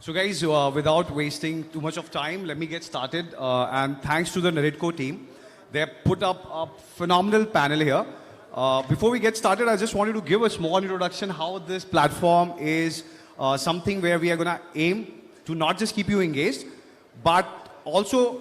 So guys, without wasting too much of time, let me get started. And thanks to the Naredco team. They have put up a phenomenal panel here. Before we get started, I just wanted to give a small introduction how this platform is something where we are going to aim to not just keep you engaged, but also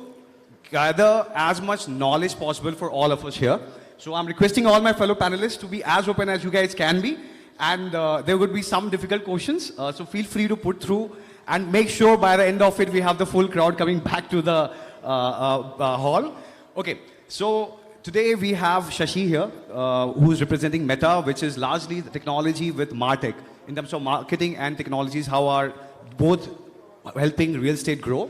gather as much knowledge possible for all of us here. So I'm requesting all my fellow panelists to be as open as you guys can be. And there would be some difficult questions, so feel free to put through and make sure by the end of it we have the full crowd coming back to the hall. Okay, so today we have Shashi here, who is representing Meta, which is largely the technology with MarTech in terms of marketing and technologies, how are both helping real estate grow.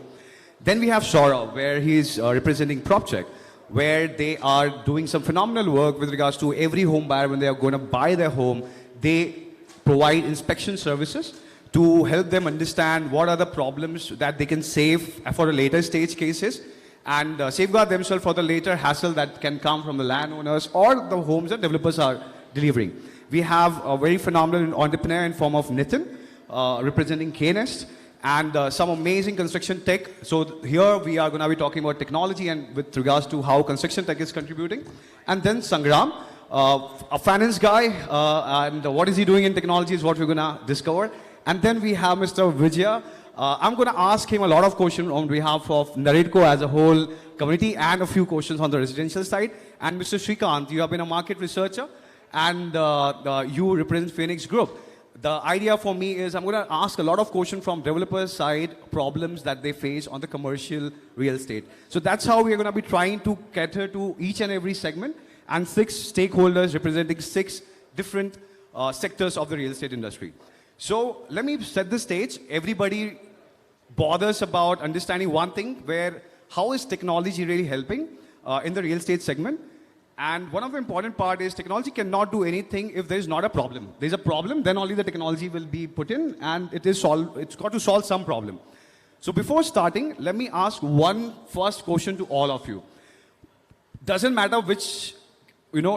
Then we have Saurabh, where he is representing PropCheck, where they are doing some phenomenal work with regards to every home buyer when they are going to buy their home. They provide inspection services to help them understand what are the problems that they can save for the later stage cases and safeguard themselves for the later hassle that can come from the landowners or the homes that developers are delivering. We have a very phenomenal entrepreneur in form of Nitin, representing KNest, and some amazing construction tech. So here we are going to be talking about technology and with regards to how construction tech is contributing. And then Sangram, a finance guy, and what is he doing in technology is what we're going to discover. And then we have Mr. Vijaya. I'm going to ask him a lot of questions on behalf of Naredco as a whole community and a few questions on the residential side. And Mr. Srikanth, you have been a market researcher and you represent Phoenix Group. The idea for me is I'm going to ask a lot of questions from developers' side, problems that they face on the commercial real estate. So that's how we are going to be trying to cater to each and every segment and 6 stakeholders representing 6 different sectors of the real estate industry. So let me set the stage. Everybody bothers about understanding one thing, where how is technology really helping in the real estate segment? And one of the important part is technology cannot do anything if there is not a problem. There's a problem, then only the technology will be put in, and it's got to solve some problem. So before starting, let me ask one first question to all of you. Doesn't matter which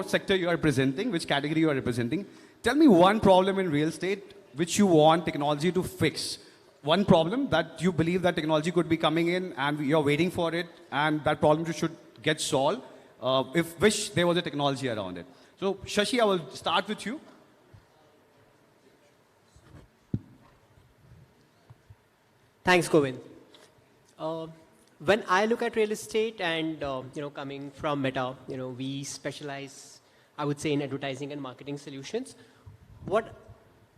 sector you are representing, which category you are representing. Tell me one problem in real estate which you want technology to fix. One problem that you believe that technology could be coming in and you're waiting for it, and that problem should get solved if wish there was a technology around it. So Shashi, I will start with you. Thanks, Govind. When I look at real estate and coming from Meta, we specialize, I would say, in advertising and marketing solutions. What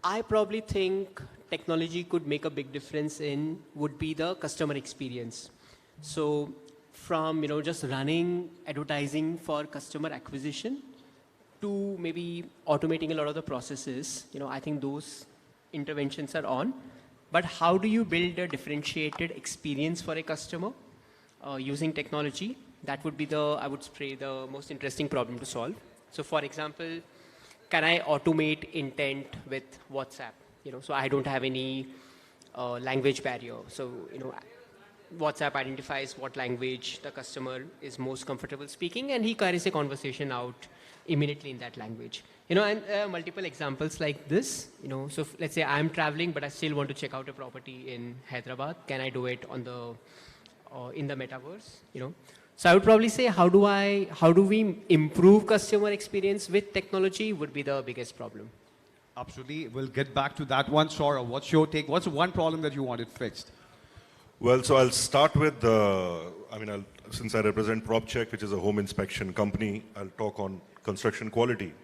I probably think technology could make a big difference in would be the customer experience. So from just running advertising for customer acquisition to maybe automating a lot of the processes, I think those interventions are on. But how do you build a differentiated experience for a customer using technology? That would be I would say, the most interesting problem to solve. So for example, can I automate intent with WhatsApp? So I don't have any language barrier. So, WhatsApp identifies what language the customer is most comfortable speaking, and he carries a conversation out immediately in that language. And multiple examples like this. So let's say I'm traveling, but I still want to check out a property in Hyderabad. Can I do it on in the metaverse? So I would probably say, how do we improve customer experience with technology would be the biggest problem. Absolutely. We'll get back to that one. Saurabh, what's your take? What's one problem that you wanted fixed? Well, so I'll start with since I represent PropCheck, which is a home inspection company, I'll talk on construction quality.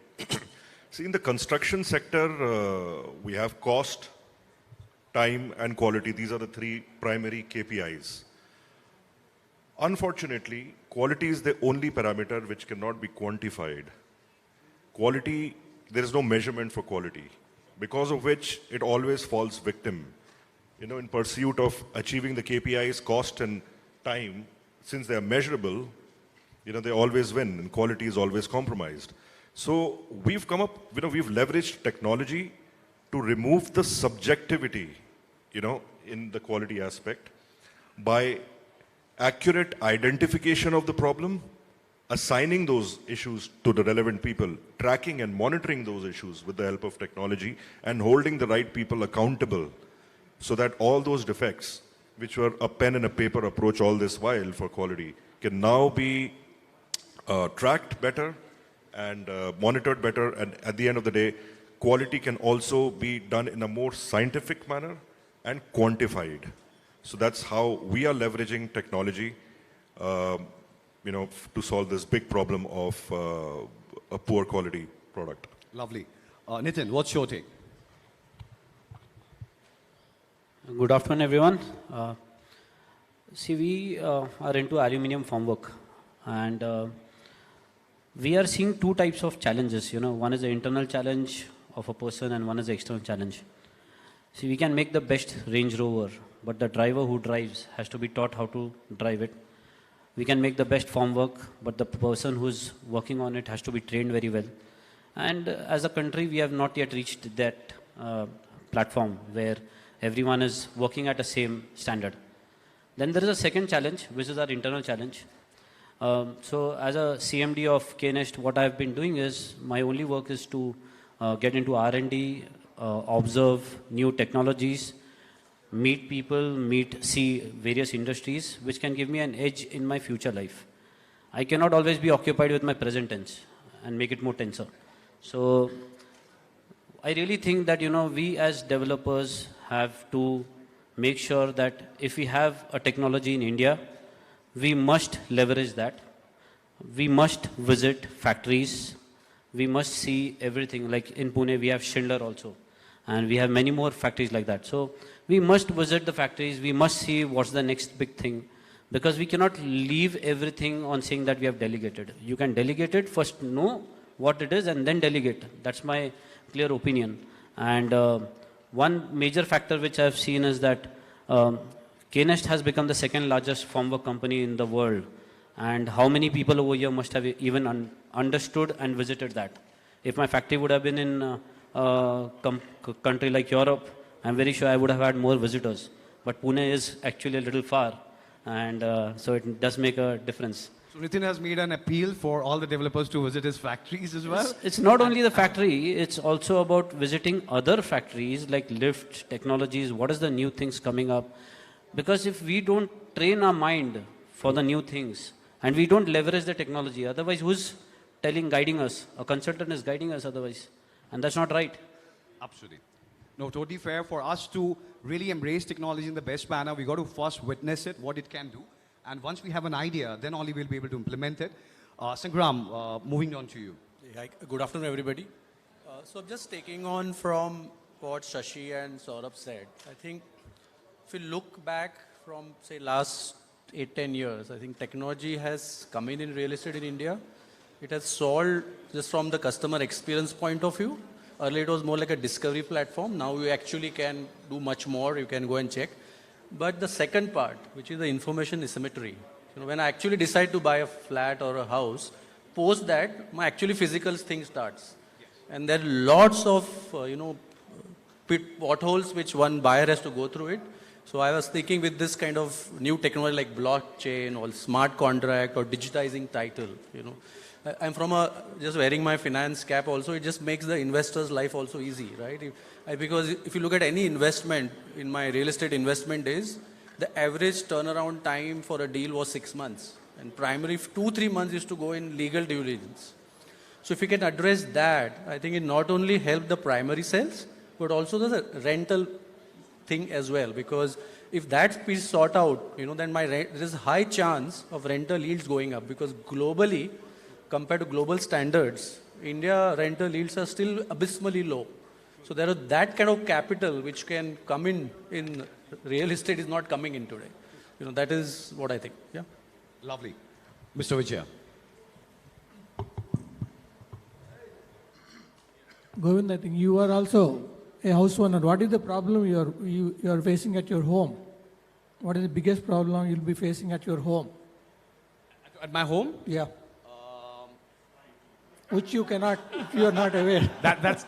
See, in the construction sector, we have cost, time, and quality. These are the 3 primary KPIs. Unfortunately, quality is the only parameter which cannot be quantified. Quality, there is no measurement for quality, because of which it always falls victim. In pursuit of achieving the KPIs, cost and time, since they are measurable, they always win, and quality is always compromised. So we've come up, we've leveraged technology to remove the subjectivity, in the quality aspect by accurate identification of the problem, assigning those issues to the relevant people, tracking and monitoring those issues with the help of technology, and holding the right people accountable so that all those defects, which were a pen and a paper approach all this while for quality, can now be tracked better and monitored better. And at the end of the day, quality can also be done in a more scientific manner and quantified. So that's how we are leveraging technology, to solve this big problem of a poor quality product. Lovely. Nitin, what's your take? Good afternoon, everyone. See, we are into aluminium formwork, and we are seeing two types of challenges. One is the internal challenge of a person, and one is the external challenge. See, we can make the best Range Rover, but the driver who drives has to be taught how to drive it. We can make the best formwork, but the person who's working on it has to be trained very well. And as a country, we have not yet reached that platform where everyone is working at the same standard. Then there is a second challenge, which is our internal challenge. So as a CMD of KNest, what I've been doing is, my only work is to get into R&D, observe new technologies, meet people, see various industries, which can give me an edge in my future life. I cannot always be occupied with my present tense and make it more tenser. So I really think that, we as developers have to make sure that if we have a technology in India, we must leverage that. We must visit factories. We must see everything. Like in Pune, we have Schindler also. And we have many more factories like that. So we must visit the factories. We must see what's the next big thing. Because we cannot leave everything on saying that we have delegated. You can delegate it, first know what it is and then delegate. That's my clear opinion. And one major factor which I've seen is that KNest has become the second largest formwork company in the world. And how many people over here must have even understood and visited that? If my factory would have been in a country like Europe, I'm very sure I would have had more visitors. But Pune is actually a little far, and so it does make a difference. So Nitin has made an appeal for all the developers to visit his factories as well? It's not only the factory, it's also about visiting other factories like lift, technologies, what is the new things coming up. Because if we don't train our mind for the new things, and we don't leverage the technology, otherwise who's guiding us? A consultant is guiding us otherwise. And that's not right. Absolutely. No, totally fair. For us to really embrace technology in the best manner, we got to first witness it, what it can do. And once we have an idea, then only we'll be able to implement it. Sangram, moving on to you. Hi, good afternoon, everybody. So just taking on from what Shashi and Saurabh said, I think if you look back from, say, last 8-10 years, I think technology has come in real estate in India. It has solved just from the customer experience point of view. Earlier it was more like a discovery platform. Now you actually can do much more. You can go and check. But the second part, which is the information asymmetry. When I actually decide to buy a flat or a house, post that, my actually physical thing starts. Yes. And there are lots of, potholes which one buyer has to go through it. So I was thinking with this kind of new technology like blockchain or smart contract or digitizing title, I'm from just wearing my finance cap also, it just makes the investor's life also easy, right? Because if you look at any investment in my real estate investment days, the average turnaround time for a deal was 6 months. And primary 2-3 months used to go in legal due diligence. So if you can address that, I think it not only help the primary sales, but also the rental thing as well. Because if that piece sort out, then there is a high chance of rental yields going up. Because globally, compared to global standards, India rental yields are still abysmally low. So there is that kind of capital which can come in real estate is not coming in today. That is what I think. Yeah. Lovely. Mr. Vijaya. Govind, I think you are also a house owner. What is the problem you are facing at your home? What is the biggest problem you'll be facing at your home? At my home? Yeah. Which you cannot, if you are not aware. That's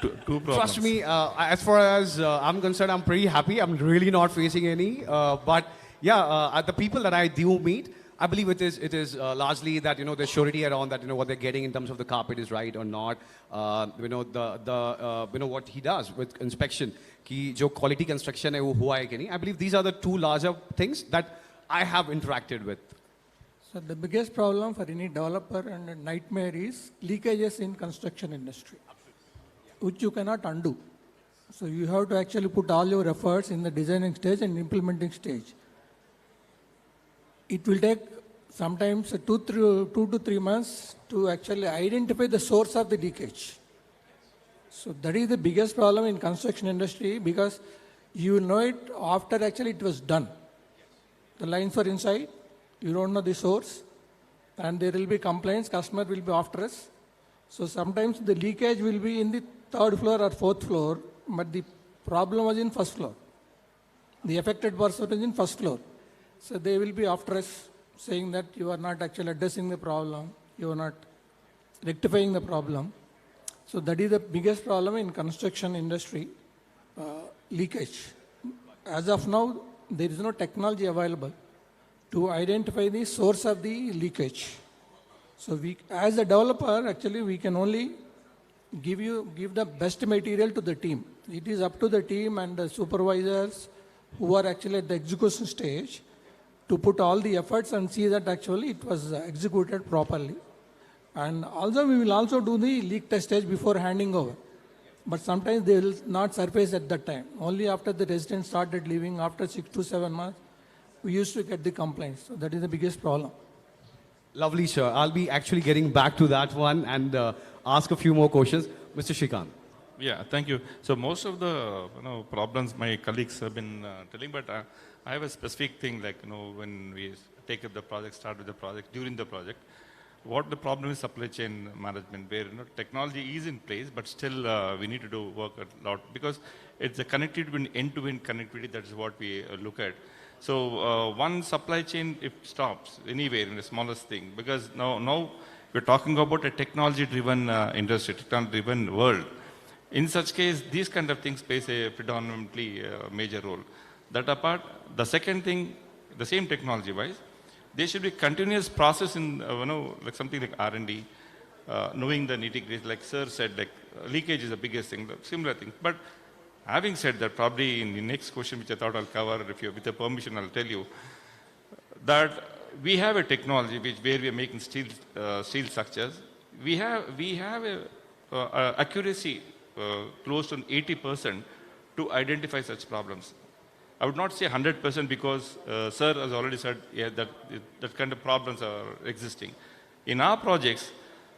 Two problems. Trust me, as far as I'm concerned, I'm pretty happy. I'm really not facing any. But yeah, the people that I do meet, I believe it is largely that, there's surety around that, what they're getting in terms of the carpet is right or not. What he does with inspection, ki jo quality construction hai wo hua hai ki nahi. I believe these are the two larger things that I have interacted with. So the biggest problem for any developer and a nightmare is leakages in construction industry, which you cannot undo. So you have to actually put all your efforts in the designing stage and implementing stage. It will take sometimes 2 to 3 months to actually identify the source of the leakage. So that is the biggest problem in construction industry, because you will know it after actually it was done. The lines are inside, you don't know the source, and there will be complaints, customer will be after us. So sometimes the leakage will be in the 3rd floor or 4th floor, but the problem was in 1st floor. The affected person is in 1st floor. So they will be after us, saying that you are not actually addressing the problem, you are not rectifying the problem. So that is the biggest problem in construction industry, leakage. As of now, there is no technology available to identify the source of the leakage. So we, as a developer, actually we can only give the best material to the team. It is up to the team and the supervisors who are actually at the execution stage to put all the efforts and see that actually it was executed properly. And also we will also do the leak test stage before handing over. But sometimes they will not surface at that time. Only after the residents started leaving, after 6 to 7 months, we used to get the complaints. So that is the biggest problem. Lovely, sir. I'll be actually getting back to that one and ask a few more questions. Mr. Shrikant. Yeah, thank you. So most of the problems my colleagues have been telling, but I have a specific thing, like when we take up the project, start with the project, during the project, what the problem is supply chain management, where technology is in place, but still we need to do work a lot, because it's the connectivity between end-to-end connectivity, that is what we look at. So one supply chain, if stops anywhere in the smallest thing, because now we're talking about a technology-driven industry, technology-driven world. In such case, these kind of things plays a predominantly major role. That apart, the second thing, the same technology-wise, there should be continuous process in, like something like R&D, knowing the nitty-gritty, like sir said, like leakage is the biggest thing, similar things. But having said that, probably in the next question, which I thought I'll cover, if you with the permission, I'll tell you, that we have a technology where we are making steel structures. We have a accuracy close to 80% to identify such problems. I would not say 100% because sir has already said that kind of problems are existing. In our projects,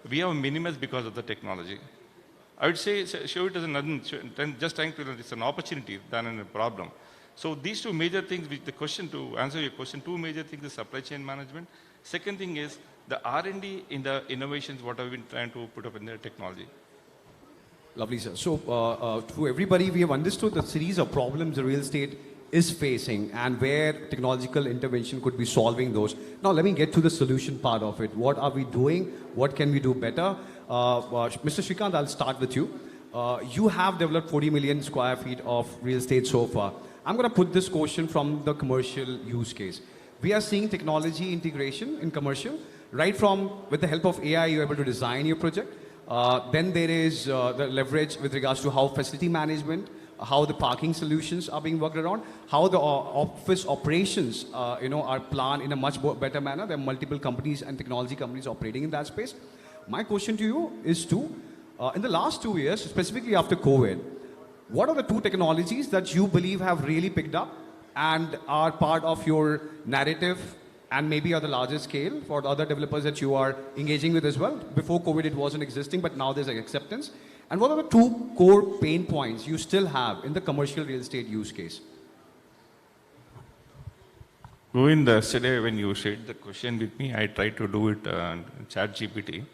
we have minimized because of the technology. I would say show it as just trying to, it's an opportunity than a problem. So these two major things, which the question, to answer your question, two major things is supply chain management. Second thing is the R&D in the innovations, what I've been trying to put up in the technology. Lovely, sir. So to everybody, we have understood the series of problems the real estate is facing and where technological intervention could be solving those. Now let me get to the solution part of it. What are we doing? What can we do better? Mr. Shrikant, I'll start with you. You have developed 40 million square feet of real estate so far. I'm going to put this question from the commercial use case. We are seeing technology integration in commercial, right from with the help of AI, you're able to design your project. Then there is the leverage with regards to how facility management, how the parking solutions are being worked around, how the office operations are planned in a much better manner. There are multiple companies and technology companies operating in that space. My question to you is in the last 2 years, specifically after COVID, what are the two technologies that you believe have really picked up and are part of your narrative and maybe are the largest scale for the other developers that you are engaging with as well? Before COVID, it wasn't existing, but now there's an acceptance. And what are the two core pain points you still have in the commercial real estate use case? Govind, yesterday when you shared the question with me, I tried to do it in ChatGPT.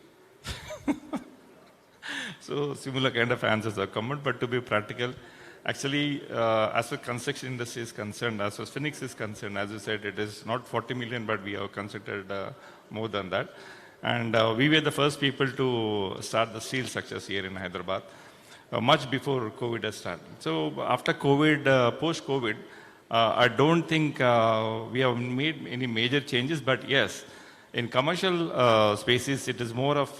So similar kind of answers are common, but to be practical, actually, as far as construction industry is concerned, as far as Phoenix is concerned, as you said, it is not 40 million, but we have considered more than that. And we were the first people to start the steel structures here in Hyderabad, much before COVID has started. So after COVID, post-COVID, I don't think we have made any major changes, but yes, in commercial spaces, it is more of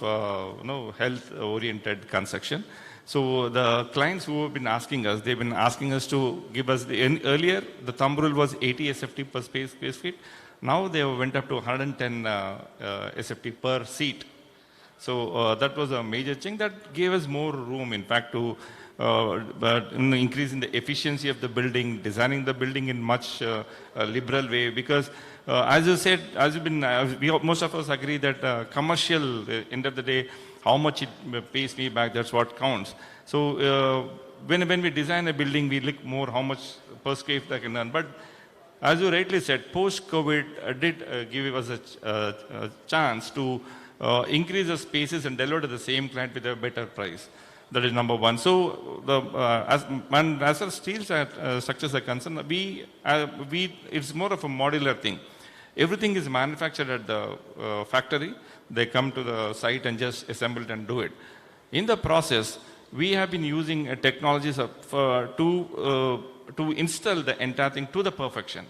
health-oriented construction. So the clients who have been asking us, they've been asking us to give us earlier the thumb rule was 80 SFT per space feet. Now they went up to 110 SFT per seat. So that was a major change that gave us more room, in fact, to increasing the efficiency of the building, designing the building in much liberal way. Because as you said, most of us agree that commercial, end of the day, how much it pays me back, that's what counts. So when we design a building, we look more how much per square feet I can earn. But as you rightly said, post-COVID did give us a chance to increase the spaces and deliver to the same client with a better price. That is number one. So as far as steel structures are concerned, it's more of a modular thing. Everything is manufactured at the factory. They come to the site and just assemble it and do it. In the process, we have been using technologies to install the entire thing to the perfection.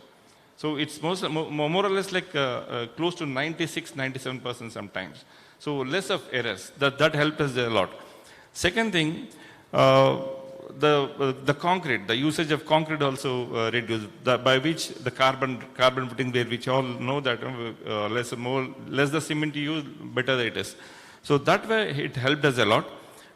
So it's more or less like close to 96, 97% sometimes. So less of errors. That helped us a lot. Second thing, the concrete, the usage of concrete also reduced, by which the carbon footing there, which all know that less the cement you use, better it is. So that way it helped us a lot.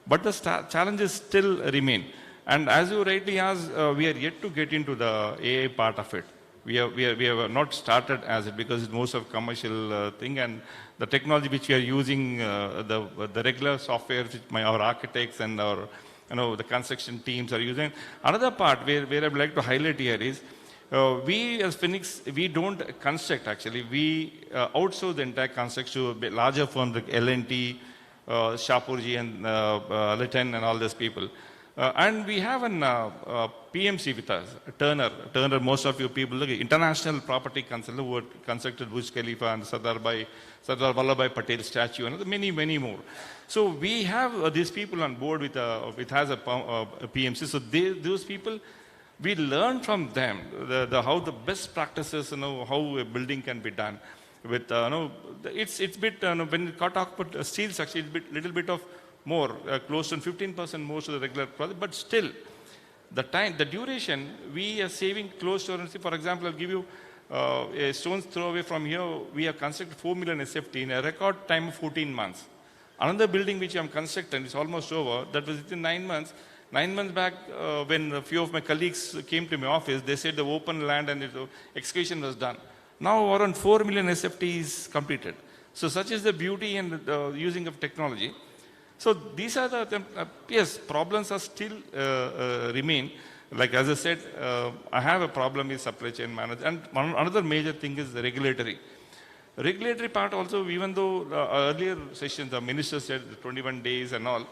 But the challenges still remain. And as you rightly asked, we are yet to get into the AI part of it. We have not started as it, because it's most of commercial thing, and the technology which we are using, the regular software which our architects and our the construction teams are using. Another part where I would like to highlight here is, we as Phoenix, we don't construct actually. We outsource the entire construction to larger firms like L&T, Shapurji and Litton and all these people. And we have an PMC with us, Turner, most of you people, look, international property consultant who constructed Burj Khalifa and Sardar Vallabhbhai Patel statue and many, many more. So we have these people on board with has a PMC. So those people, we learn from them how the best practices, how a building can be done. With it's bit when we talk about steel structure, it's little bit of more, close to 15% more to the regular project, but still, the duration, we are saving close to, for example, I'll give you a stone's throw away from here, we have constructed 4 million SFT in a record time of 14 months. Another building which I'm constructing, it's almost over, that was within 9 months. 9 months back, when a few of my colleagues came to my office, they said the open land and the excavation was done. Now around 4 million SFT is completed. So such is the beauty and the using of technology. So these are yes, problems are still remain. Like as I said, I have a problem with supply chain management. And another major thing is the regulatory. Regulatory part also, even though earlier sessions, the minister said 21 days and all,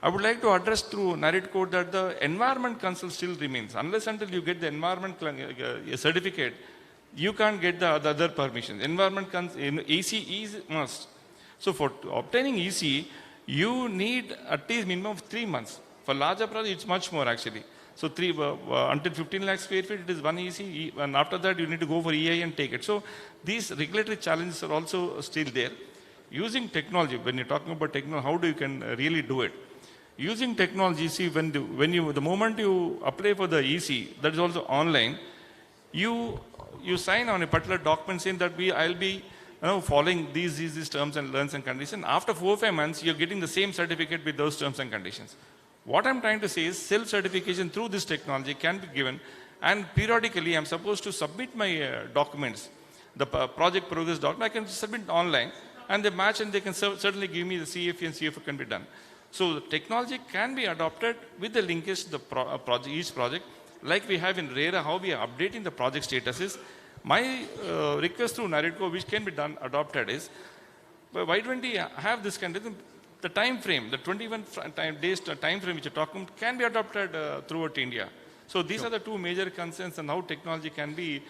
I would like to address through Naredco that the environment council still remains. Unless until you get the environment certificate, you can't get the other permissions. Environment council, EC is must. So for obtaining EC, you need at least minimum of 3 months. For larger projects, it's much more actually. So until 15 lakh square feet, it is one EC, and after that, you need to go for EI and take it. So these regulatory challenges are also still there. Using technology, when you're talking about technology, how do you can really do it? Using technology, see, the moment you apply for the EC, that is also online, you sign on a particular document saying that I'll be following these terms and conditions. After 4 or 5 months, you're getting the same certificate with those terms and conditions. What I'm trying to say is self-certification through this technology can be given, and periodically I'm supposed to submit my documents, the project progress document, I can submit online, and they match and they can certainly give me the CFE and CFO can be done. So the technology can be adopted with the linkage to the each project, like we have in RERA, how we are updating the project statuses. My request through Naredco, which can be adopted is, why don't we have this kind of thing? The time frame, the 21 days time frame which you're talking can be adopted throughout India. So these are the two major concerns and how technology can be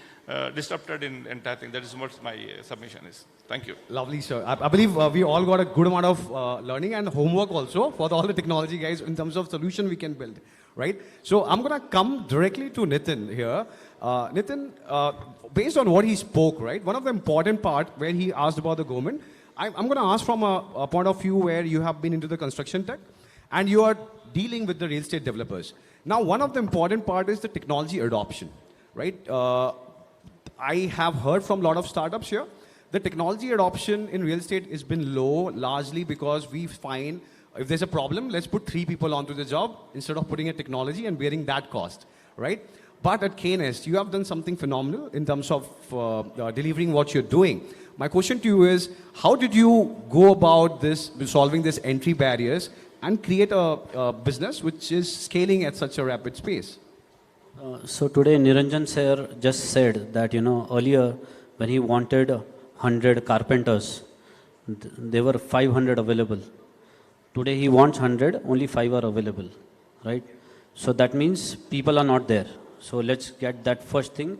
disrupted in entire thing. That is what my submission is. Thank you. Lovely, sir. I believe we all got a good amount of learning and homework also for all the technology guys in terms of solution we can build. right? So I'm going to come directly to Nitin here. Nitin, based on what he spoke, right, one of the important part where he asked about the government, I'm going to ask from a point of view where you have been into the construction tech and you are dealing with the real estate developers. Now, one of the important part is the technology adoption, right? I have heard from a lot of startups here, the technology adoption in real estate has been low, largely because we find if there's a problem, let's put 3 people onto the job instead of putting a technology and bearing that cost, right? But at KNest, you have done something phenomenal in terms of delivering what you're doing. My question to you is, how did you go about this, solving these entry barriers and create a business which is scaling at such a rapid pace? So today Niranjan sir just said that, earlier when he wanted 100 carpenters, there were 500 available. Today he wants 100, only 5 are available, right? So that means people are not there. So let's get that first thing.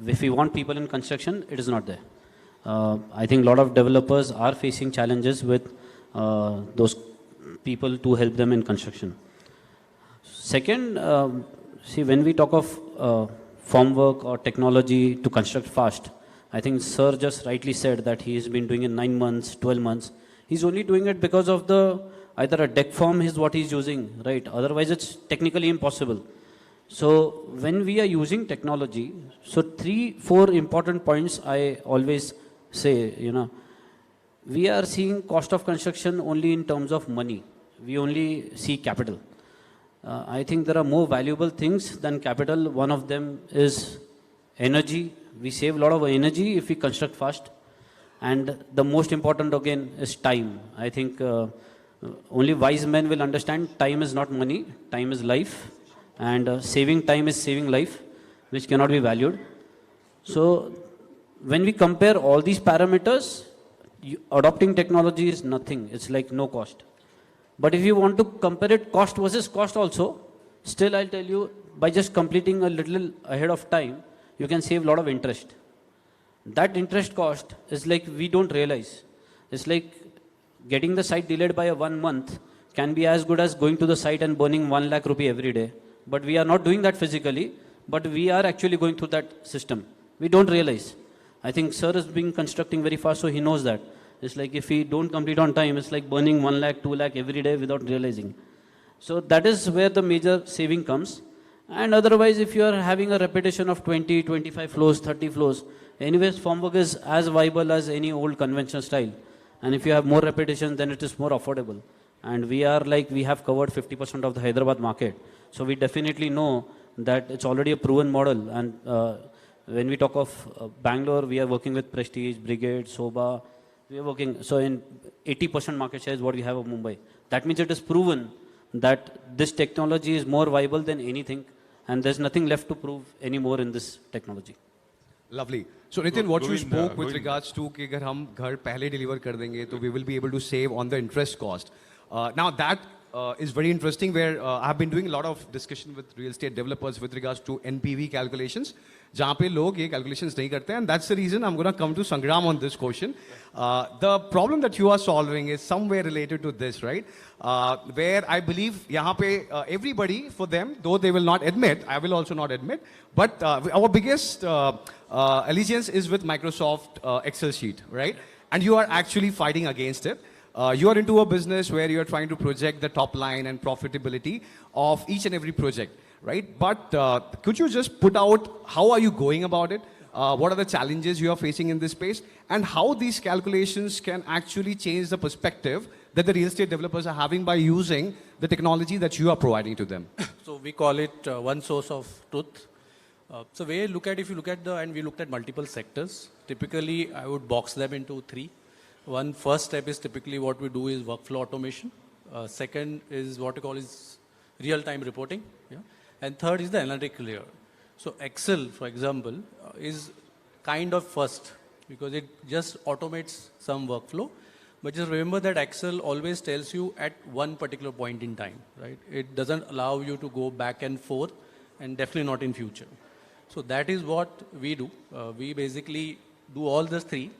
If we want people in construction, it is not there. I think a lot of developers are facing challenges with those people to help them in construction. Second, see, when we talk of formwork or technology to construct fast, I think sir just rightly said that he has been doing it 9 months, 12 months. He's only doing it because of either a deck form is what he's using, right? Otherwise, it's technically impossible. So when we are using technology, so 3-4 important points I always say, we are seeing cost of construction only in terms of money. We only see capital. I think there are more valuable things than capital. One of them is energy. We save a lot of energy if we construct fast. And the most important again is time. I think only wise men will understand time is not money, time is life. And saving time is saving life, which cannot be valued. So when we compare all these parameters, adopting technology is nothing. It's like no cost. But if you want to compare it cost versus cost also, still I'll tell you, by just completing a little ahead of time, you can save a lot of interest. That interest cost is like we don't realize. It's like getting the site delayed by 1 month can be as good as going to the site and burning 1 lakh rupee every day. But we are not doing that physically, but we are actually going through that system. We don't realize. I think sir has been constructing very fast, so he knows that. It's like if we don't complete on time, it's like burning 1 lakh, 2 lakh every day without realizing. So that is where the major saving comes. And otherwise, if you are having a repetition of 20, 25 floors, 30 floors, anyways, formwork is as viable as any old conventional style. And if you have more repetition, then it is more affordable. And we have covered 50% of the Hyderabad market. So we definitely know that it's already a proven model. And when we talk of Bangalore, we are working with Prestige, Brigade, Soba. We are working, so in 80% market share is what we have of Mumbai. That means it is proven that this technology is more viable than anything. And there's nothing left to prove anymore in this technology. Lovely. So Nitin, what you spoke with regards to कि अगर हम घर पहले deliver कर देंगे, तो we will be able to save on the interest cost. Now that is very interesting, where I have been doing a lot of discussion with real estate developers with regards to NPV calculations, जहाँ पे लोग ये calculations नहीं करते हैं, and that's the reason I'm going to come to Sangram on this question. The problem that you are solving is somewhere related to this, right? Where I believe यहाँ पे everybody, for them, though they will not admit, I will also not admit, but our biggest allegiance is with Microsoft Excel sheet, right? And you are actually fighting against it. You are into a business where you are trying to project the top line and profitability of each and every project, right? But could you just put out how are you going about it? What are the challenges you are facing in this space? And how these calculations can actually change the perspective that the real estate developers are having by using the technology that you are providing to them? So we call it one source of truth. So if you look at and we looked at multiple sectors, typically I would box them into 3. One first step is typically what we do is workflow automation. Second is what we call is real-time reporting. Yeah? And third is the analytic layer. So Excel, for example, is kind of first because it just automates some workflow. But just remember that Excel always tells you at one particular point in time, right? It doesn't allow you to go back and forth, and definitely not in future. So that is what we do. We basically do all these 3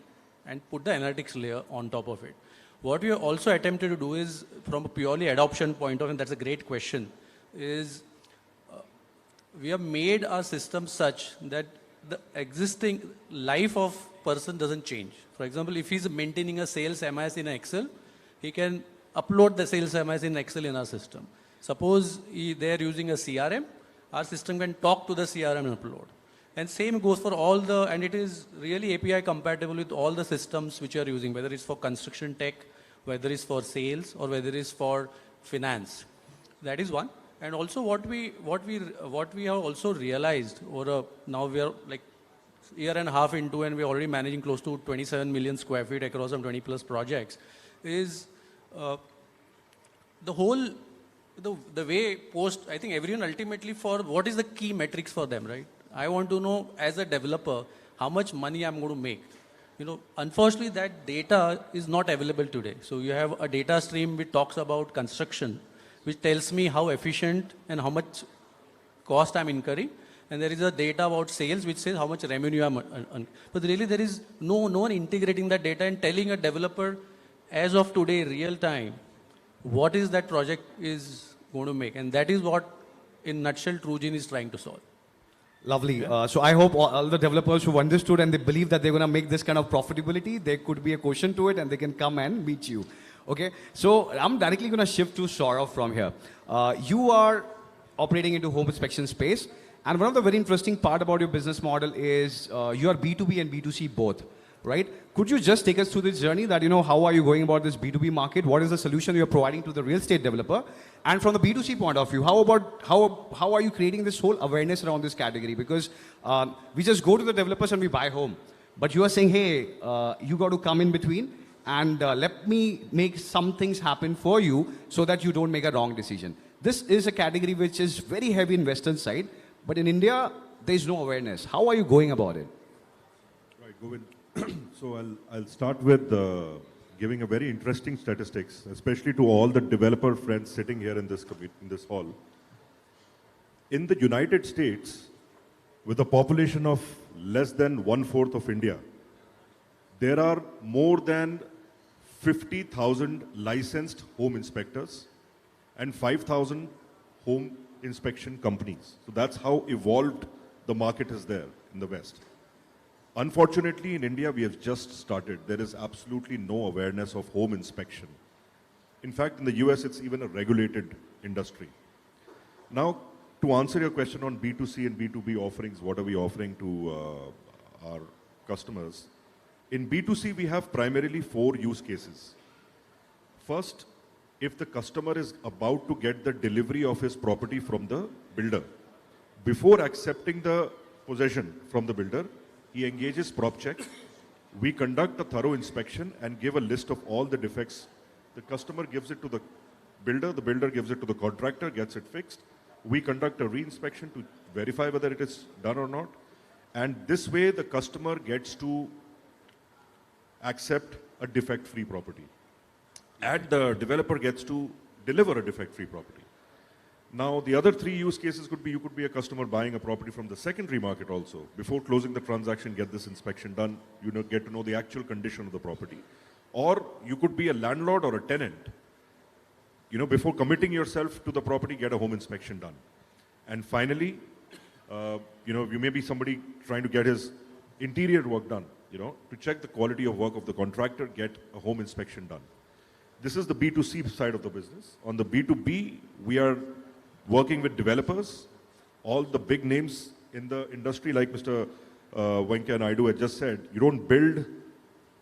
and put the analytics layer on top of it. What we also attempted to do is, from a purely adoption point of view, and that's a great question, is we have made our system such that the existing life of person doesn't change. For example, if he's maintaining a sales MIS in Excel, he can upload the sales MIS in Excel in our system. Suppose they're using a CRM, our system can talk to the CRM and upload. And same goes for all the, and it is really API compatible with all the systems which you are using, whether it's for construction tech, whether it's for sales, or whether it's for finance. That is one. And also what we have also realized, now we are like year and a half into, and we're already managing close to 27 million square feet across some 20 plus projects, is the whole, the way post, I think everyone ultimately for what is the key metrics for them, right? I want to know as a developer how much money I'm going to make. You know, unfortunately that data is not available today. So you have a data stream which talks about construction, which tells me how efficient and how much cost I'm incurring. And there is a data about sales which says how much revenue I'm but really there is no one integrating that data and telling a developer as of today, real time, what is that project is going to make. And that is what, in nutshell, TrueGene is trying to solve. Lovely. So I hope all the developers who understood and they believe that they're going to make this kind of profitability, there could be a question to it and they can come and meet you. Okay. So I'm directly going to shift to Saurav from here. You are operating into home inspection space. And one of the very interesting part about your business model is you are B2B and B2C both, right? Could you just take us through this journey that, you know, how are you going about this B2B market? What is the solution you're providing to the real estate developer? And from the B2C point of view, how are you creating this whole awareness around this category? Because we just go to the developers and we buy home. But you are saying, hey, you got to come in between and let me make some things happen for you so that you don't make a wrong decision. This is a category which is very heavy in Western side, but in India, there is no awareness. How are you going about it? Right, Govind. So I'll start with giving a very interesting statistics, especially to all the developer friends sitting here in this hall. In the United States, with a population of less than 1/4 of India, there are more than 50,000 licensed home inspectors and 5,000 home inspection companies. So that's how evolved the market is there in the West. Unfortunately, in India, we have just started. There is absolutely no awareness of home inspection. In fact, in the US, it's even a regulated industry. Now, to answer your question on B2C and B2B offerings, what are we offering to our customers? In B2C, we have primarily 4 use cases. First, if the customer is about to get the delivery of his property from the builder, before accepting the possession from the builder, he engages prop check. We conduct a thorough inspection and give a list of all the defects. The customer gives it to the builder gives it to the contractor, gets it fixed. We conduct a re-inspection to verify whether it is done or not. And this way, the customer gets to accept a defect-free property. And the developer gets to deliver a defect-free property. Now, the other 3 use cases could be, you could be a customer buying a property from the secondary market also. Before closing the transaction, get this inspection done, you know, get to know the actual condition of the property. Or you could be a landlord or a tenant. You know, before committing yourself to the property, get a home inspection done. And finally, you know, you may be somebody trying to get his interior work done, you know, to check the quality of work of the contractor, get a home inspection done. This is the B2C side of the business. On the B2B, we are working with developers, all the big names in the industry, like Mr. Venkaiah Naidu had just said. You don't build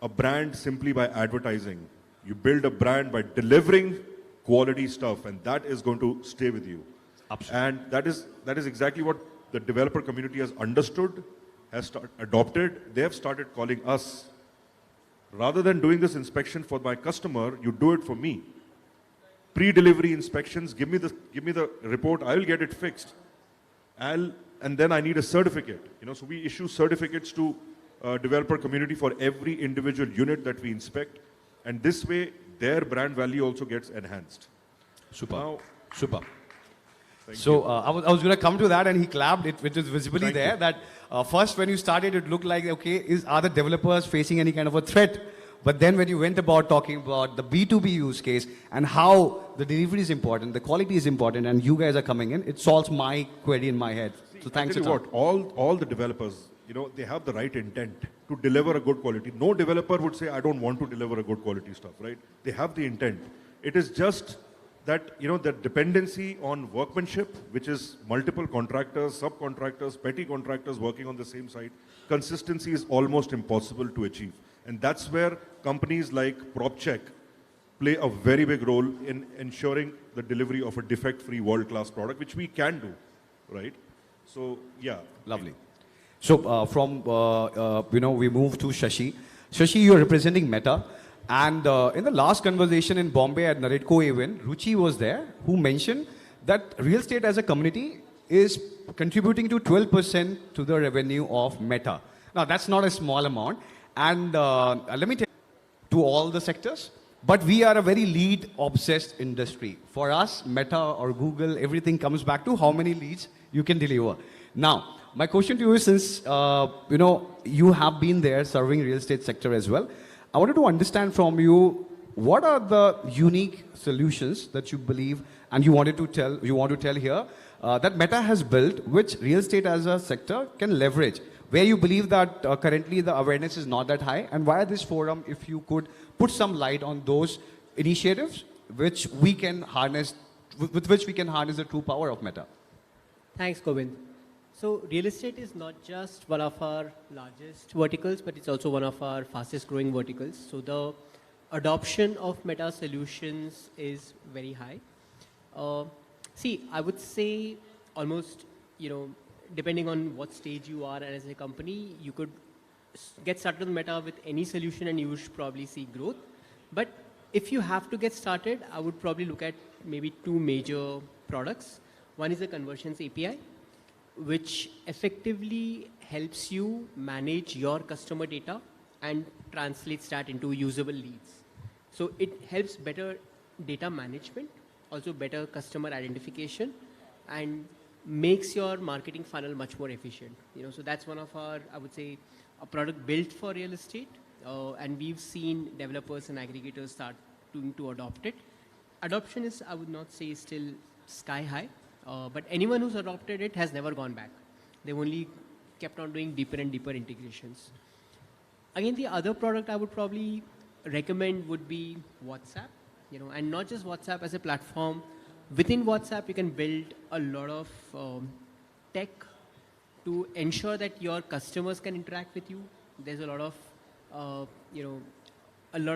a brand simply by advertising. You build a brand by delivering quality stuff, and that is going to stay with you. Absolutely. And that is exactly what the developer community has understood, has adopted. They have started calling us. Rather than doing this inspection for my customer, you do it for me. Pre-delivery inspections, give me the report, I will get it fixed. And then I need a certificate. You know, so we issue certificates to developer community for every individual unit that we inspect. And this way, their brand value also gets enhanced. Super. Now, super. So I was going to come to that, and he clapped it, which is visibly there. That first, when you started, it looked like, okay, are the developers facing any kind of a threat? But then when you went about talking about the B2B use case and how the delivery is important, the quality is important, and you guys are coming in, it solves my query in my head. So thanks I a tell you ton. what, all the developers, they have the right intent to deliver a good quality. No developer would say, I don't want to deliver a good quality stuff, right? They have the intent. It is just that, the dependency on workmanship, which is multiple contractors, subcontractors, petty contractors working on the same site, consistency is almost impossible to achieve. And that's where companies like PropCheck play a very big role in ensuring the delivery of a defect-free world-class product, which we can do, right? So, yeah. Lovely. So we move to Shashi. Shashi, you're representing Meta. And in the last conversation in Bombay at Naredco event, Ruchi was there, who mentioned that real estate as a community is contributing to 12% to the revenue of Meta. Now, that's not a small amount. And let me tell you, to all the sectors, but we are a very lead-obsessed industry. For us, Meta or Google, everything comes back to how many leads you can deliver. Now, my question to you is, since you have been there serving real estate sector as well, I wanted to understand from you, what are the unique solutions that you believe and you want to tell here that Meta has built, which real estate as a sector can leverage, where you believe that currently the awareness is not that high, and via this forum, if you could put some light on those initiatives which we can harness, with which we can harness the true power of Meta. Thanks, Govind. So real estate is not just one of our largest verticals, but it's also one of our fastest growing verticals. So the adoption of Meta solutions is very high. I would say almost, depending on what stage you are and as a company, you could get started with Meta with any solution and you would probably see growth. But if you have to get started, I would probably look at maybe two major products. One is a conversions API, which effectively helps you manage your customer data and translates that into usable leads. So it helps better data management, also better customer identification, and makes your marketing funnel much more efficient. So that's one of our, I would say, a product built for real estate, and we've seen developers and aggregators start to adopt it. Adoption is, I would not say, still sky high. But anyone who's adopted it has never gone back. They've only kept on doing deeper and deeper integrations. Again, the other product I would probably recommend would be WhatsApp, and not just WhatsApp as a platform. Within WhatsApp, you can build a lot of tech to ensure that your customers can interact with you. There's a lot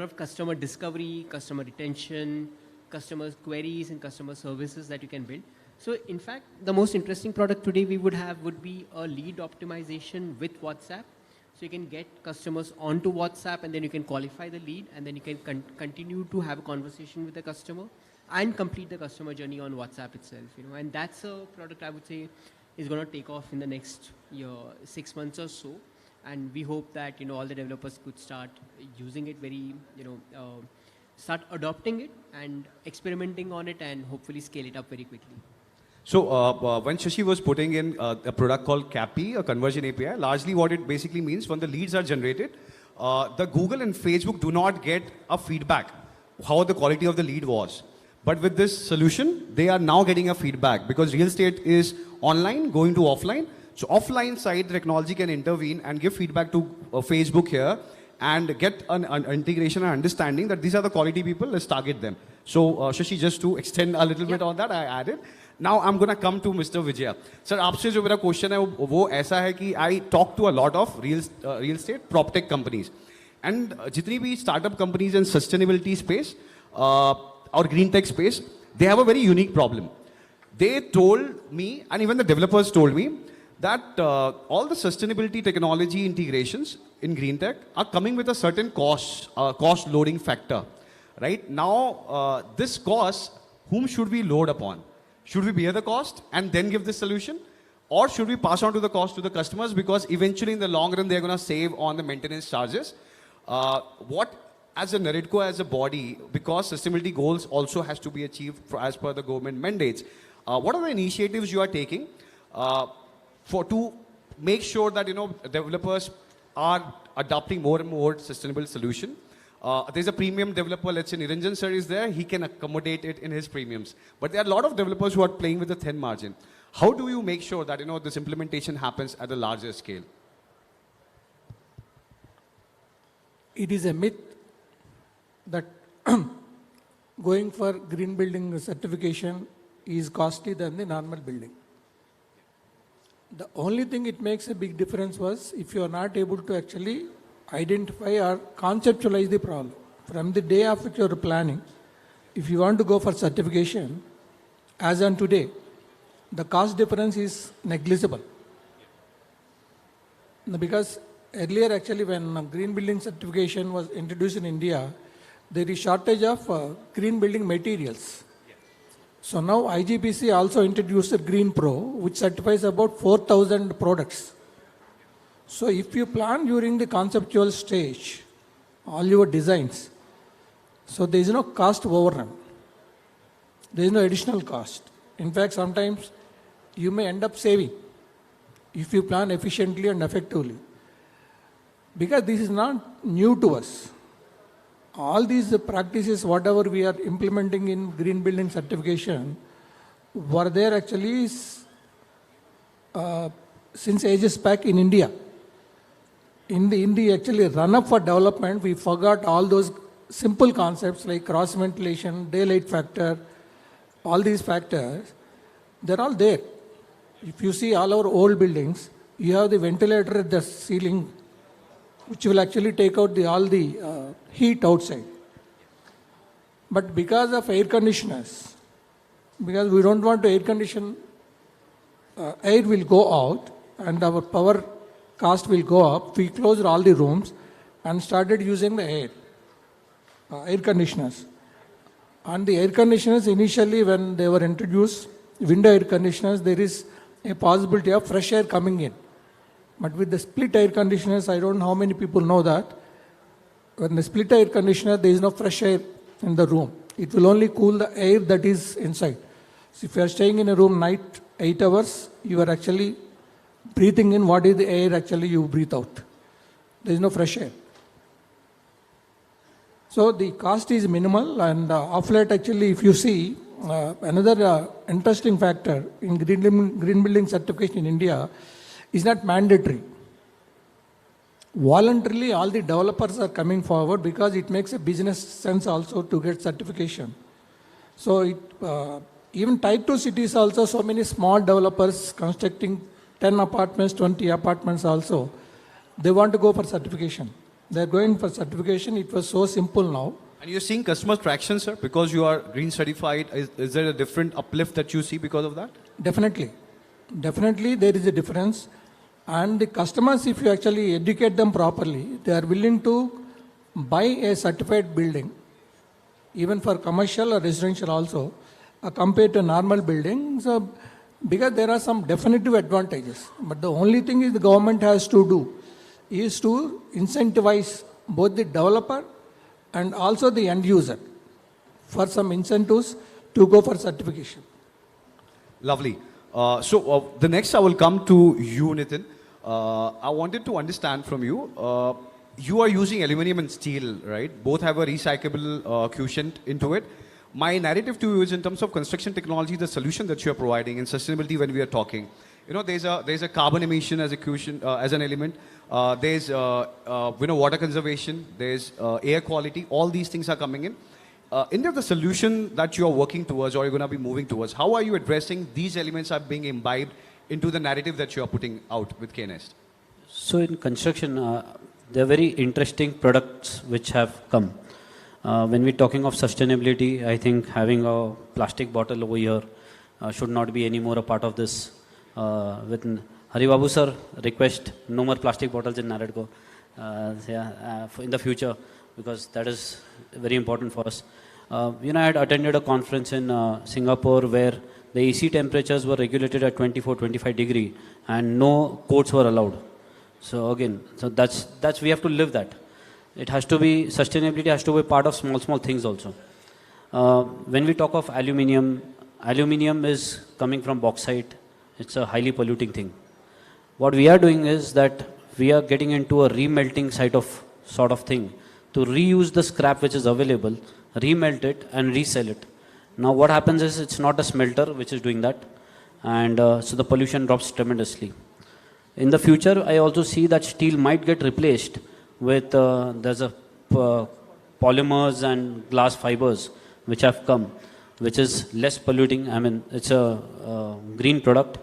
of customer discovery, customer retention, customer queries, and customer services that you can build. So in fact, the most interesting product today we would have would be a lead optimization with WhatsApp. So you can get customers onto WhatsApp, and then you can qualify the lead, and then you can continue to have a conversation with the customer and complete the customer journey on WhatsApp itself. And that's a product I would say is going to take off in the next 6 months or so. And we hope that all the developers could start using it start adopting it and experimenting on it, and hopefully scale it up very quickly. So when Shashi was putting in a product called CAPI, a conversion API, largely what it basically means, when the leads are generated, the Google and Facebook do not get a feedback how the quality of the lead was. But with this solution, they are now getting a feedback, because real estate is online, going to offline. So offline side, the technology can intervene and give feedback to Facebook here and get an integration and understanding that these are the quality people, let's target them. So Shashi, just to extend a little bit on that, I added. Now I'm going to come to Mr. Vijaya. Sir, आपसे जो मेरा question है वो ऐसा है कि I talk to a lot of real estate prop tech companies, and जितनी भी startup companies in sustainability space or green tech space, they have a very unique problem. They told me, and even the developers told me, that all the sustainability technology integrations in green tech are coming with a certain cost loading factor. Right now, this cost, whom should we load upon? Should we bear the cost and then give the solution? Or should we pass on to the cost to the customers, because eventually in the long run they're going to save on the maintenance charges? What, as a Naredco, as a body, because sustainability goals also has to be achieved as per the government mandates, what are the initiatives you are taking to make sure that developers are adopting more and more sustainable solution? There's a premium developer, let's say Niranjan sir is there, he can accommodate it in his premiums. But there are a lot of developers who are playing with a thin margin. How do you make sure that this implementation happens at a larger scale? It is a myth that going for green building certification is costly than the normal building. The only thing it makes a big difference was if you are not able to actually identify or conceptualize the problem. From the day of your planning, if you want to go for certification, as on today, the cost difference is negligible. Because earlier actually when green building certification was introduced in India, there is shortage of green building materials. So now IGBC also introduced a Green Pro, which certifies about 4,000 products. So if you plan during the conceptual stage, all your designs, so there is no cost overrun. There is no additional cost. In fact, sometimes you may end up saving if you plan efficiently and effectively. Because this is not new to us. All these practices, whatever we are implementing in green building certification, were there actually since ages back in India. In the actually run-up for development, we forgot all those simple concepts like cross ventilation, daylight factor, all these factors. They're all there. If you see all our old buildings, you have the ventilator at the ceiling, which will actually take out all the heat outside. But because of air conditioners, because we don't want to air condition, air will go out and our power cost will go up. We closed all the rooms and started using the air conditioners. And the air conditioners initially when they were introduced, window air conditioners, there is a possibility of fresh air coming in. But with the split air conditioners, I don't know how many people know that. When the split air conditioner, there is no fresh air in the room. It will only cool the air that is inside. So if you are staying in a room night 8 hours, you are actually breathing in what is the air actually you breathe out. There is no fresh air. So the cost is minimal, and of late actually if you see another interesting factor in green building certification in India is not mandatory. Voluntarily, all the developers are coming forward because it makes a business sense also to get certification. So even type 2 cities also, so many small developers constructing 10 apartments, 20 apartments also, they want to go for certification. They're going for certification. It was so simple now. And you're seeing customer traction, sir, because you are green certified. Is there a different uplift that you see because of that? Definitely. Definitely there is a difference. And the customers, if you actually educate them properly, they are willing to buy a certified building, even for commercial or residential also, compared to normal building. So, because there are some definitive advantages. But the only thing is the government has to do is to incentivize both the developer and also the end user for some incentives to go for certification. Lovely. So the next I will come to you, Nitin. I wanted to understand from you. You are using aluminum and steel, right? Both have a recyclable quotient into it. My narrative to you is in terms of construction technology, the solution that you are providing, and sustainability when we are talking. There's a carbon emission as a quotient, as an element. There's water conservation. There's air quality. All these things are coming in. In the solution that you are working towards or you're going to be moving towards, how are you addressing these elements are being imbibed into the narrative that you are putting out with KNest? So in construction, there are very interesting products which have come. When we're talking of sustainability, I think having a plastic bottle over here should not be any more a part of this. With Haribabu sir, request no more plastic bottles in Naredco in the future, because that is very important for us. I had attended a conference in Singapore where the AC temperatures were regulated at 24-25 degree and no coats were allowed. So again, that's we have to live that. It has to be, sustainability has to be part of small things also. When we talk of aluminium is coming from bauxite. It's a highly polluting thing. What we are doing is that we are getting into a remelting sort of thing to reuse the scrap which is available, remelt it and resell it. Now what happens is it's not a smelter which is doing that. and so the pollution drops tremendously. In the future, I also see that steel might get replaced with there's a polymers and glass fibers which have come, which is less polluting. I mean, it's a green product.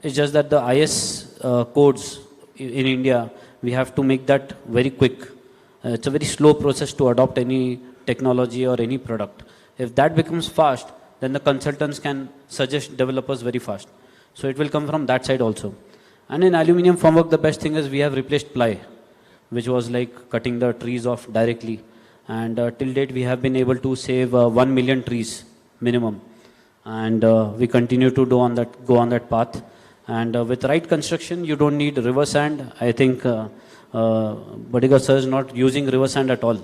It's just that the IS codes in India, we have to make that very quick. It's a very slow process to adopt any technology or any product. If that becomes fast, then the consultants can suggest developers very fast. So it will come from that side also. And in aluminium formwork, the best thing is we have replaced ply, which was like cutting the trees off directly. And till date, we have been able to save 1 million trees minimum. And we continue to go on that path. And with right construction, you don't need river sand. I think Badiga sir is not using river sand at all.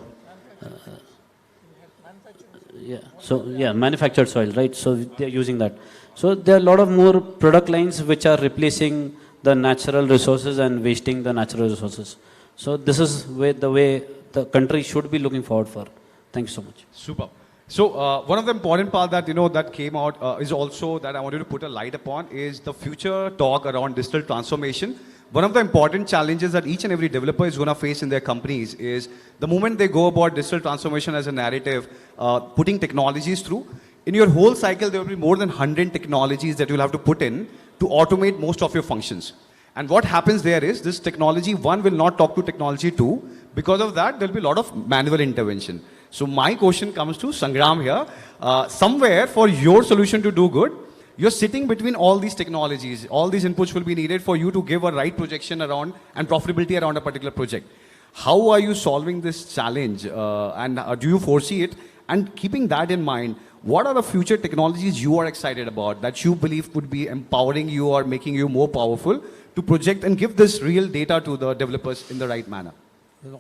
Manufactured soil, right? So they're using that. So there are a lot of more product lines which are replacing the natural resources and wasting the natural resources. So this is the way the country should be looking forward for. Thank you so much. Super. So one of the important part that that came out is also that I wanted to put a light upon is the future talk around digital transformation. One of the important challenges that each and every developer is going to face in their companies is the moment they go about digital transformation as a narrative, putting technologies through, in your whole cycle there will be more than 100 technologies that you'll have to put in to automate most of your functions. And what happens there is this technology 1 will not talk to technology 2. Because of that, there will be a lot of manual intervention. So my question comes to Sangram here. Somewhere for your solution to do good, you're sitting between all these technologies. All these inputs will be needed for you to give a right projection around and profitability around a particular project. How are you solving this challenge? And do you foresee it? And keeping that in mind, what are the future technologies you are excited about that you believe could be empowering you or making you more powerful to project and give this real data to the developers in the right manner?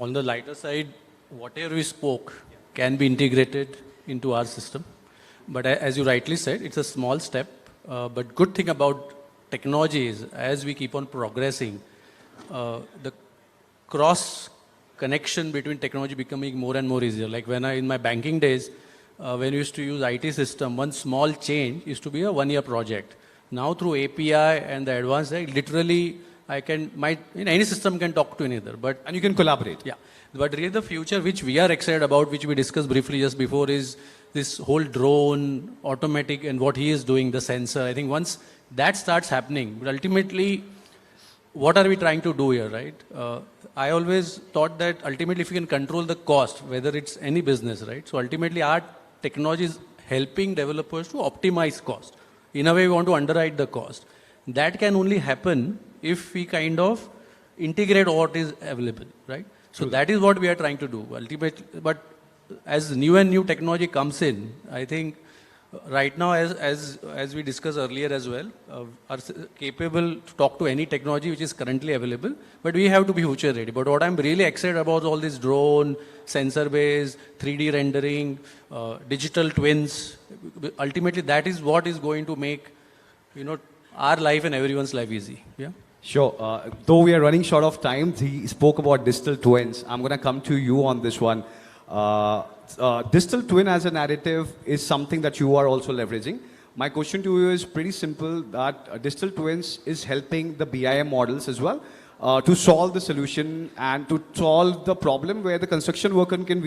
On the lighter side, whatever we spoke can be integrated into our system. But as you rightly said, it's a small step. But good thing about technology is, as we keep on progressing, the cross connection between technology becoming more and more easier. Like in my banking days, when we used to use IT system, one small change used to be a 1-year project. Now through API and the advanced, literally any system can talk to another. And you can collaborate. Yeah. But really the future which we are excited about, which we discussed briefly just before, is this whole drone, automatic, and what he is doing, the sensor. I think once that starts happening, but ultimately, what are we trying to do here, right? I always thought that ultimately if you can control the cost, whether it's any business, right? So ultimately our technology is helping developers to optimize cost. In a way, we want to underwrite the cost. That can only happen if we kind of integrate what is available, right? So that is what we are trying to do. Ultimately, but as new technology comes in, I think right now, as we discussed earlier as well, are capable to talk to any technology which is currently available, but we have to be future ready. But what I'm really excited about is all this drone, sensor-based, 3D rendering, digital twins. Ultimately, that is what is going to make, our life and everyone's life easy. Yeah. Sure. Though we are running short of time, he spoke about digital twins. I'm going to come to you on this one. Digital twin as a narrative is something that you are also leveraging. My question to you is pretty simple, that digital twins is helping the BIM models as well to solve the solution and to solve the problem where the construction worker can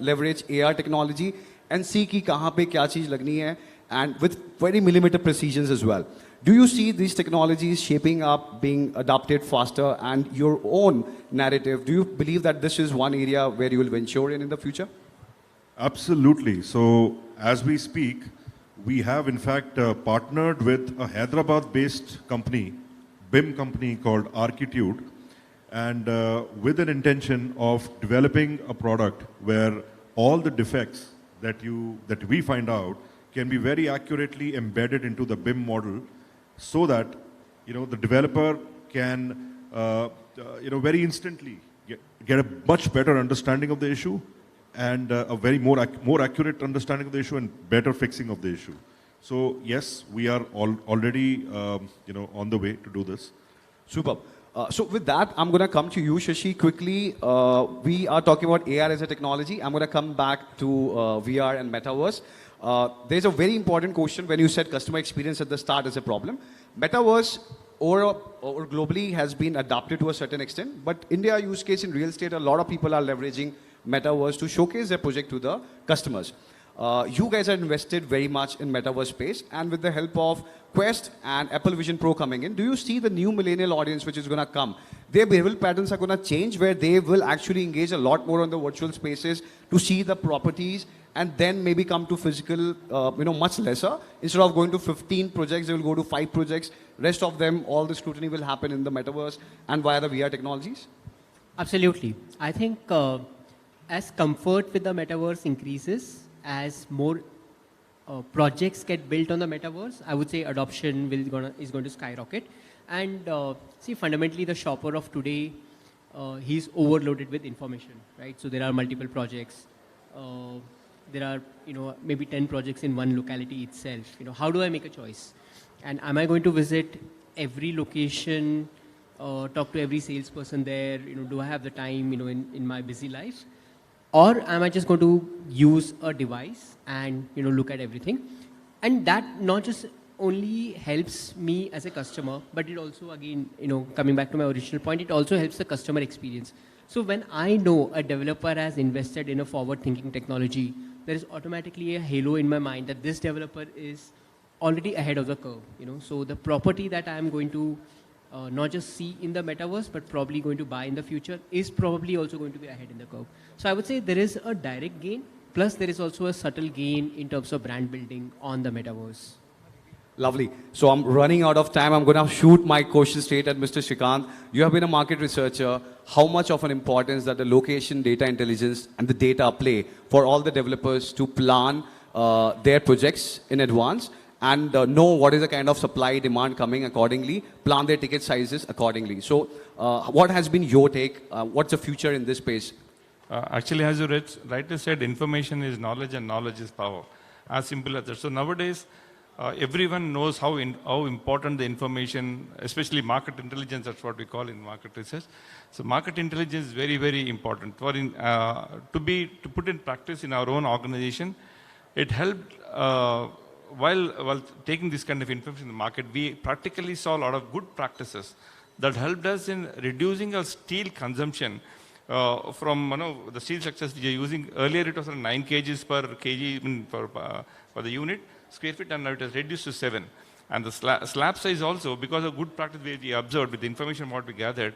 leverage AR technology and see ki kahan pe kya cheez lagni hai, and with very millimeter precisions as well. Do you see these technologies shaping up, being adopted faster, and your own narrative? Do you believe that this is one area where you will venture in the future? Absolutely. So as we speak, we have in fact partnered with a Hyderabad-based company, BIM company called Architude, and with an intention of developing a product where all the defects that we find out can be very accurately embedded into the BIM model, so that the developer can very instantly get a much better understanding of the issue and a very more accurate understanding of the issue and better fixing of the issue. So yes, we are already on the way to do this. Super. So with that, I'm going to come to you, Shashi, quickly. We are talking about AR as a technology. I'm going to come back to VR and Metaverse. There's a very important question when you said customer experience at the start is a problem. Metaverse or globally has been adopted to a certain extent, but India use case in real estate, a lot of people are leveraging Metaverse to showcase their project to the customers. You guys are invested very much in Metaverse space, and with the help of Quest and Apple Vision Pro coming in, do you see the new millennial audience which is going to come? Their behavioral patterns are going to change where they will actually engage a lot more on the virtual spaces to see the properties and then maybe come to physical, much lesser. Instead of going to 15 projects, they will go to 5 projects. Rest of them, all the scrutiny will happen in the Metaverse and via the VR technologies? Absolutely. I think as comfort with the Metaverse increases, as more projects get built on the Metaverse, I would say adoption is going to skyrocket. And see, fundamentally, the shopper of today, he's overloaded with information, right? So there are multiple projects. There are, maybe 10 projects in one locality itself. How do I make a choice? And am I going to visit every location, talk to every salesperson there? Do I have the time, in my busy life? Or am I just going to use a device and, look at everything? And that not just only helps me as a customer, but it also, again, coming back to my original point, it also helps the customer experience. So when I know a developer has invested in a forward-thinking technology, there is automatically a halo in my mind that this developer is already ahead of the curve. So the property that I am going to not just see in the Metaverse, but probably going to buy in the future is probably also going to be ahead in the curve. So I would say there is a direct gain, plus there is also a subtle gain in terms of brand building on the Metaverse. Lovely. So I'm running out of time. I'm going to shoot my question straight at Mr. Shrikant. You have been a market researcher. How much of an importance that the location, data intelligence, and the data play for all the developers to plan their projects in advance and know what is the kind of supply demand coming accordingly, plan their ticket sizes accordingly. So what has been your take? What's the future in this space? Actually, as you rightly said, information is knowledge and knowledge is power. As simple as that. So nowadays, everyone knows how important the information, especially market intelligence, that's what we call in market research. So market intelligence is very, very important. To put in practice in our own organization, it helped while taking this kind of information in the market, we practically saw a lot of good practices that helped us in reducing our steel consumption from the steel structures we are using. Earlier it was 9 kgs per kg for the unit square feet, and now it has reduced to 7. And the slab size also, because of good practice we observed with the information what we gathered,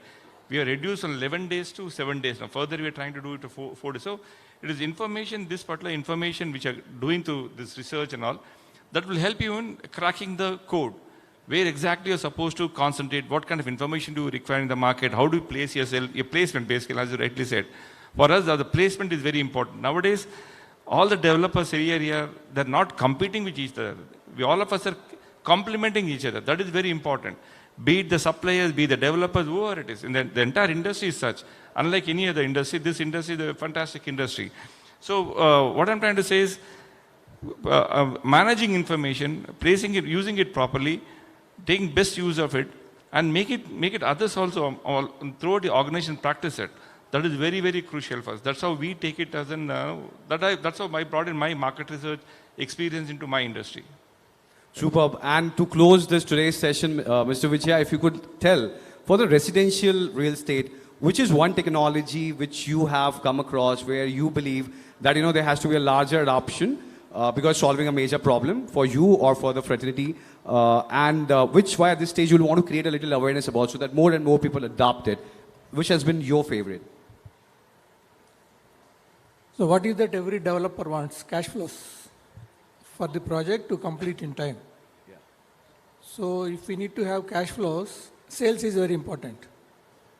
we are reduced from 11 days to 7 days. Now further we are trying to do it to 4 days. So it is information, this particular information which are doing through this research and all, that will help you in cracking the code. Where exactly you're supposed to concentrate, what kind of information do you require in the market, how do you place yourself, your placement basically, as you rightly said. For us, the placement is very important. Nowadays, all the developers here, they're not competing with each other. All of us are complementing each other. That is very important. Be it the suppliers, be it the developers, whoever it is. And the entire industry is such. Unlike any other industry, this industry is a fantastic industry. So what I'm trying to say is, managing information, placing it, using it properly, taking best use of it, and make it others also throughout the organization practice it. That is very, very crucial for us. That's how we take it as that's how I brought in my market research experience into my industry. Superb. And to close this today's session, Mr. Vijaya, if you could tell, for the residential real estate, which is one technology which you have come across where you believe that there has to be a larger adoption because solving a major problem for you or for the fraternity, and which why at this stage you'll want to create a little awareness about so that more and more people adopt it. Which has been your favorite? So what is that every developer wants? Cash flows for the project to complete in time. Yeah. So if we need to have cash flows, sales is very important.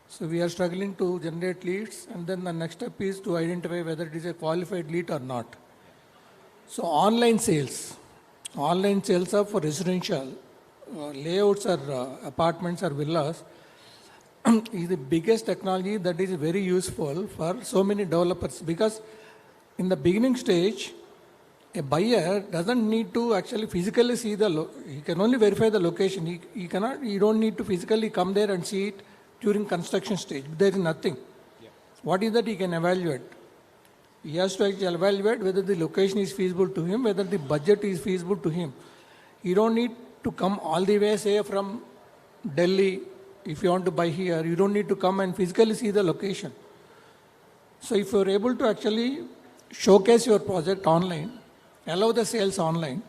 So we are struggling to generate leads, and then the next step is to identify whether it is a qualified lead or not. So online sales are for residential, layouts or apartments or villas is the biggest technology that is very useful for so many developers, because in the beginning stage, a buyer doesn't need to actually physically see he can only verify the location. He don't need to physically come there and see it during construction stage. There is nothing. Yeah. What is that he can evaluate? He has to actually evaluate whether the location is feasible to him, whether the budget is feasible to him. You don't need to come all the way, say, from Delhi. If you want to buy here, you don't need to come and physically see the location. So if you're able to actually showcase your project online, allow the sales online,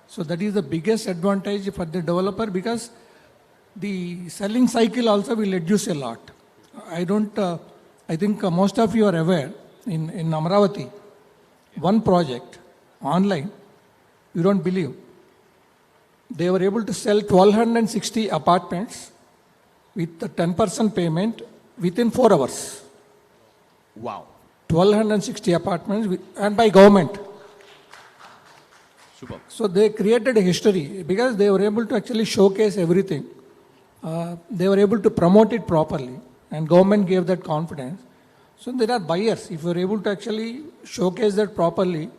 so that is the biggest advantage for the developer, because the selling cycle also will reduce a lot. I think most of you are aware, in Amravati, one project online, you don't believe, they were able to sell 1,260 apartments with the 10% payment within 4 hours. Wow. 1,260 apartments and by government. Super. So they created a history because they were able to actually showcase everything. They were able to promote it properly, and government gave that confidence. So there are buyers. If you're able to actually showcase that properly,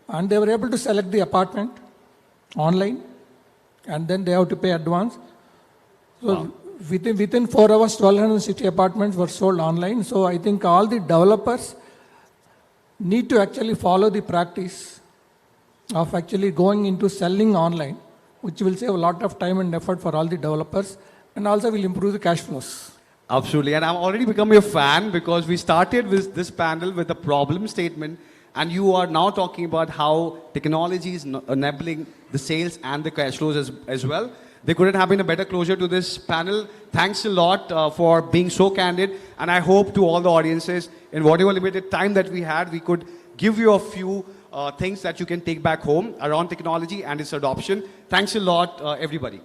and they were able to select the apartment online, and then they have to pay advance. So within 4 hours, 1,260 apartments were sold online. So I think all the developers need to actually follow the practice of actually going into selling online, which will save a lot of time and effort for all the developers, and also will improve the cash flows. Absolutely, and I've already become your fan because we started with this panel with a problem statement, and you are now talking about how technology is enabling the sales and the cash flows as well. There couldn't have been a better closure to this panel. Thanks a lot for being so candid, and I hope to all the audiences, in whatever limited time that we had, we could give you a few things that you can take back home around technology and its adoption. Thanks a lot, everybody.